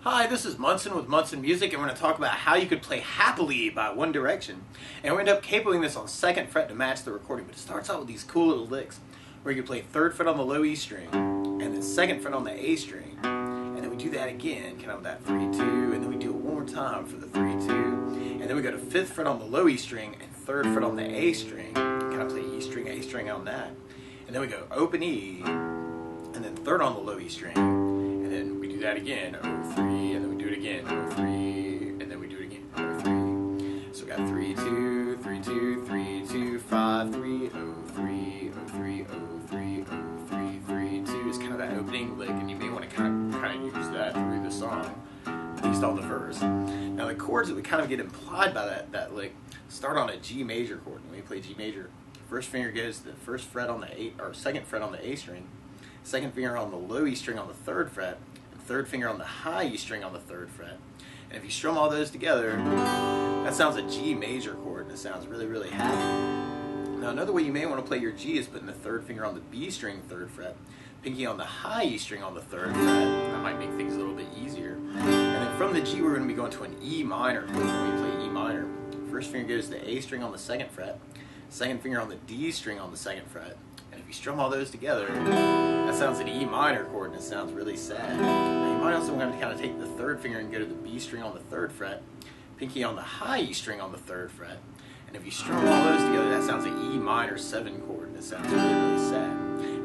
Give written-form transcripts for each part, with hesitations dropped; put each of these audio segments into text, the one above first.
Hi, this is Munson with Munson Music, and we're going to talk about how you could play Happily by One Direction. And we end up capoing this on 2nd fret to match the recording, but it starts out with these cool little licks where you play 3rd fret on the low E string, and then 2nd fret on the A string, and then we do that again, kind of that 3-2, and then we do it one more time for the 3-2, and then we go to 5th fret on the low E string and 3rd fret on the A string, kind of play E string, A string on that, and then we go open E, and then 3rd on the low E string, and then we do that again, 0-3, and then we do it again, 0-3, and then we do it again, 0-3. So we got 3-2, 3-2, 3-2, 5-3, 0-3, 0-3, 0-3, 0-3, 3-2. It's kind of that opening lick, and you may want to kind of use that through the song, at least on the verse. Now the chords that we kind of get implied by that lick start on a G major chord. When we play G major, first finger goes to the 1st fret on the A, or 2nd fret on the A string, 2nd finger on the low E string on the 3rd fret, and 3rd finger on the high E string on the 3rd fret. And if you strum all those together, that sounds a G major chord, and it sounds really, really happy. Now another way you may want to play your G is putting the 3rd finger on the B string 3rd fret, pinky on the high E string on the 3rd fret. That might make things a little bit easier. And then from the G we're going to be going to an E minor chord. When we play E minor, first finger goes to the A string on the 2nd fret, 2nd finger on the D string on the 2nd fret. And if you strum all those together, that sounds an E minor chord, and it sounds really sad. Now you might also want to kind of take the 3rd finger and go to the B string on the 3rd fret, pinky on the high E string on the 3rd fret, and if you strum all those together, that sounds an E minor 7 chord, and it sounds really, really sad.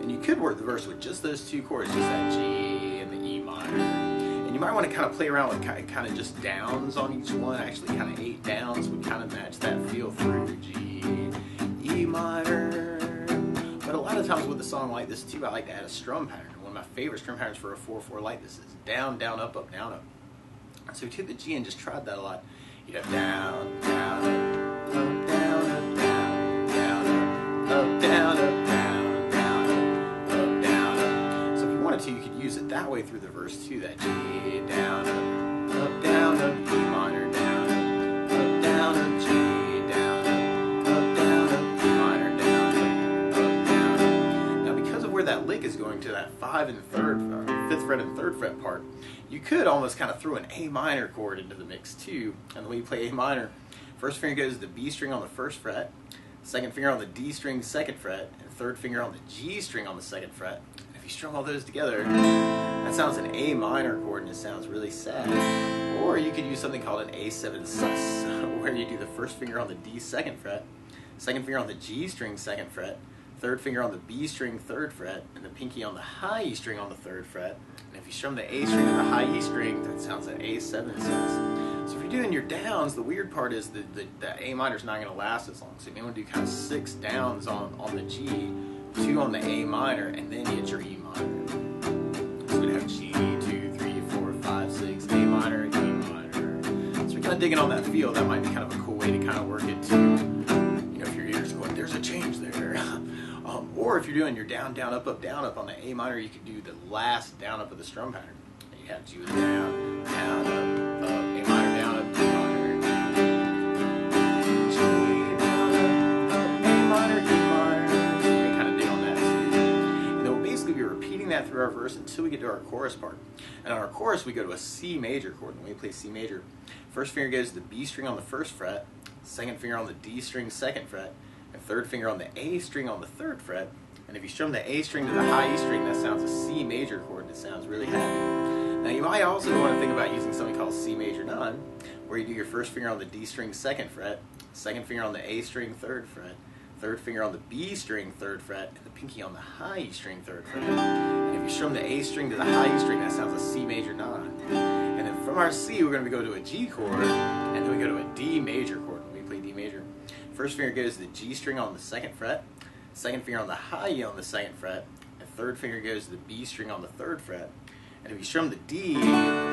And you could work the verse with just those two chords, just that G and the E minor. And you might want to kind of play around with kind of just downs on each one. Actually, kind of 8 downs would kind of match that feel through G, E minor. But a lot of times with a song like this too, I like to add a strum pattern. One of my favorite strum patterns for a 4/4 like this is down, down, up, up, down, up. So we took the G and just tried that a lot. You'd have down, down, up, down, up, down, down, up, down, up, down, down, up, down, up. So if you wanted to, you could use it that way through the verse too. That G, down, up, down, up, E minor, down, up, down, up, G, down, up, down, up, E minor, down, up, down, up. Now because of where that lick is going to that 5th and 5th fret and 3rd fret part, you could almost kind of throw an A minor chord into the mix too. And the way you play A minor, first finger goes to the B string on the 1st fret, 2nd finger on the D string 2nd fret, and 3rd finger on the G string on the 2nd fret. And if you strum all those together, that sounds an A minor chord, and it sounds really sad. Or you could use something called an A7 sus, where you do the 1st finger on the D 2nd fret, 2nd finger on the G string 2nd fret, 3rd finger on the B string 3rd fret, and the pinky on the high E string on the 3rd fret. And if you strum the A string to the high E string, that sounds an A7 sus. So if you're doing your downs, the weird part is that the A minor is not going to last as long. So you may want to do kind of 6 downs on the G, 2 on the A minor, and then you hit your E minor. So we'd have G, 2, 3, 4, 5, 6, A minor, E minor. So we're kind of digging on that feel. That might be kind of a cool way to kind of work it too. You know, if your ears going, there's a change there. Or if you're doing your down, down, up on the A minor, you could do the last down, up of the strum pattern. And you have G with down, down, up, A minor, down, up, E minor, G, down, up, A minor, E minor. So you can kind of dig on that too. And then we'll basically be repeating that through our verse until we get to our chorus part. And on our chorus, we go to a C major chord. When we play C major, first finger goes to the B string on the 1st fret, 2nd finger on the D string 2nd fret, and 3rd finger on the A string on the 3rd fret. And if you strum the A string to the high E string, that sounds a C major chord, and it sounds really happy. Now you might also want to think about using something called C major 9, where you do your 1st finger on the D string 2nd fret, 2nd finger on the A string 3rd fret, 3rd finger on the B string 3rd fret, and the pinky on the high E string 3rd fret. And if you strum the A string to the high E string, that sounds a C major 9. And then from our C, we're going to go to a G chord, and then we go to a D major chord when we play D major. First finger goes to the G string on the 2nd fret, 2nd finger on the high E on the 2nd fret, and 3rd finger goes to the B string on the 3rd fret. And if you strum the D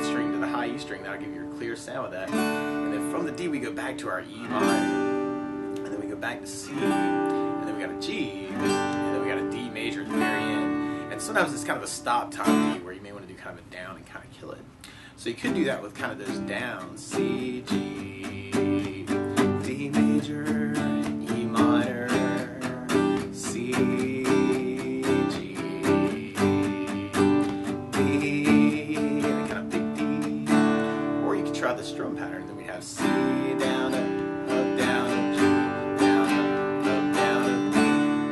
string to the high E string, that'll give you a clear sound with that. And then from the D, we go back to our E minor, and then we go back to C, and then we got a G, and then we got a D major at the very end. And sometimes it's kind of a stop time D, where you may want to do kind of a down and kind of kill it. So you could do that with kind of those downs: C, G, D major, E minor, C, G, D, and kind of big D, the strum pattern. Then we have C, down, up, down, up, G, down, up, down, up, D,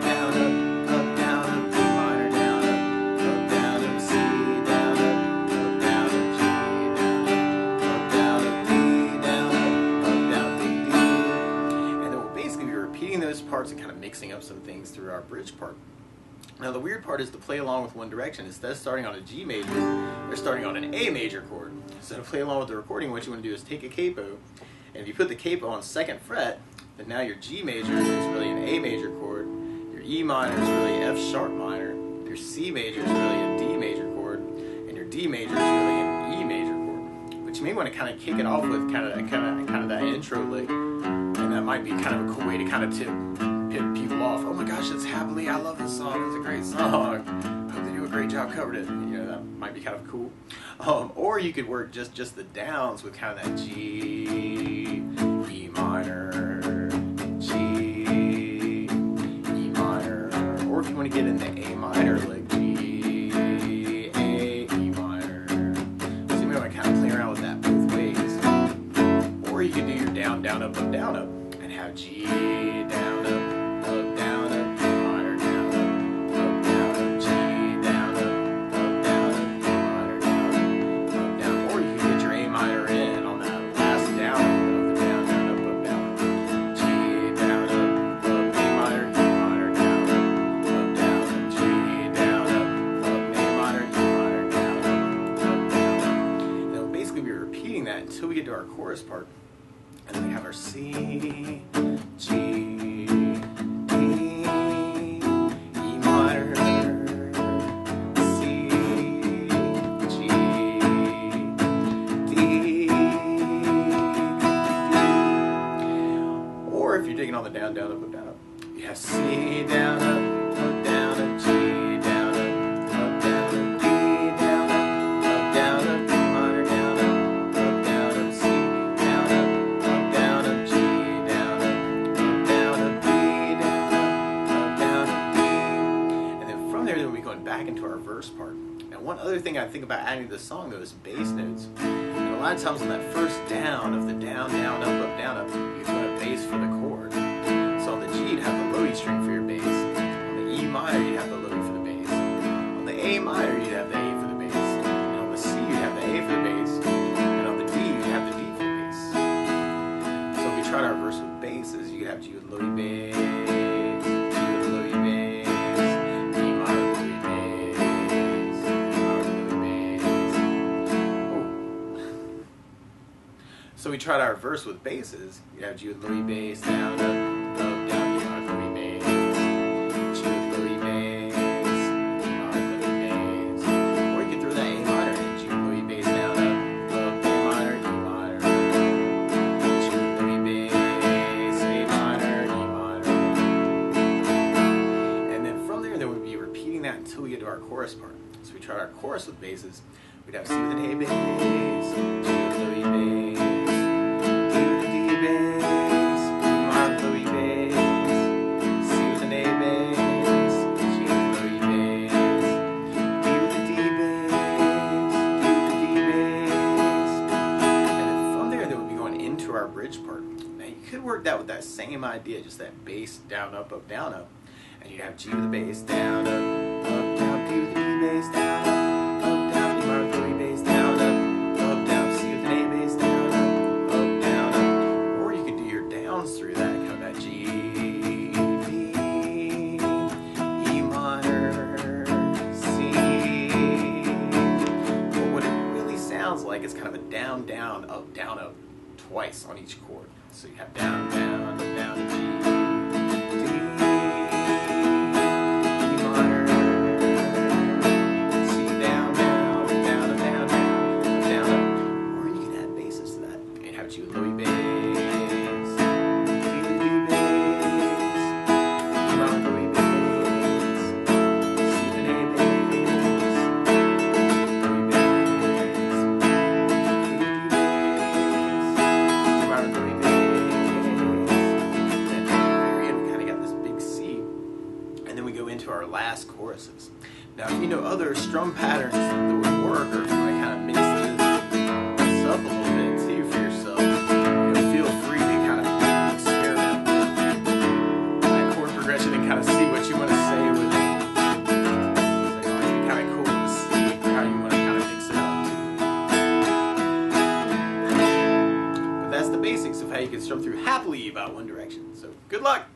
down, up, down, up, D minor, down, up, C, down, up, down, up, G, down, up, D, down, up, D. And then we'll basically be repeating those parts and kind of mixing up some things through our bridge part. Now the weird part is to play along with One Direction, instead of starting on a G major, they're starting on an A major chord. So to play along with the recording, what you want to do is take a capo, and if you put the capo on 2nd fret, then now your G major is really an A major chord, your E minor is really F sharp minor, your C major is really a D major chord, and your D major is really an E major chord. But you may want to kind of kick it off with kind of that intro lick, and that might be kind of a cool way to kind of hit people off. Oh my gosh, it's Happily, I love this song, it's a great song, I hope they do a great job covering it. You know, that might be kind of cool. Or you could work just the downs with kind of that G, E minor, G, E minor, or if you want to get in the A minor, like G, A, E minor. So you might want to kind of play around with that both ways. Or you could do your down, down, up, and have G, down, up, down, up, E minor, down, up, G, down, up, down, up, E minor, down, down. Or you can get your A minor in on that last down of the down, down, up, G, down, up, A minor, E minor, down, down, G, down, up, A minor, E minor, down, down. And we'll basically be repeating that until we get to our chorus part. And then we have our C, G, D, E minor, C, G, D, or if you're digging on the down, down, up, you have C, down, up, G, down, up, D, down, up, E minor, down, up, C, down, up, G, down, up, D, down, up, D. And then from there, we'll be going back into our verse part. And one other thing I think about adding to the song, though, is bass notes. And a lot of times on that first down of the down, down, up, you can a bass for the chord. So on the G, you'd have the low E string for your bass. On the E minor, you'd have the low E for the bass. On the A minor, you'd have the A for the bass. And on the C, you'd have the A for the bass. And on the D, you'd have the D for the bass. So if we tried our verse with basses, you could have G with low E bass, G with low E bass, E minor low E bass, E minor low E bass. Oh. So we tried our verse with basses, you'd have G with low E bass, down, up, down, E minor low E bass, G with low E bass, E minor low E bass. Or you could throw that A minor in, G with low E bass, down, up, A minor, E minor, G with low E bass, A minor, E minor. And then from there, we'd be repeating that until we get to our chorus part. So we tried our chorus with basses, we'd have C with an A bass, G with low E bass, D with a D bass, E minor low E bass, C with an A bass, G with low E bass, D with a D bass, D with a D bass. And then from there, we'll be going into our bridge part. Now you could work that with that same idea, just that bass, down, up, down, up. And you'd have G with the bass, down, up, down, D with the D bass, down, down, E minor low E bass, down, down, C with an A bass, down, down, or you could do your downs through that, kind of that G, D, E minor, C. But what it really sounds like is kind of a down, down, up, twice on each chord. So you have down, down, up, down, G, D, E minor, C, down, down, down, down, down, or you can add basses to that and have G with low E bass, D with D bass, E minor low E bass, C with an A bass, low E bass, D with D bass, E minor low E bass, by One Direction. So good luck!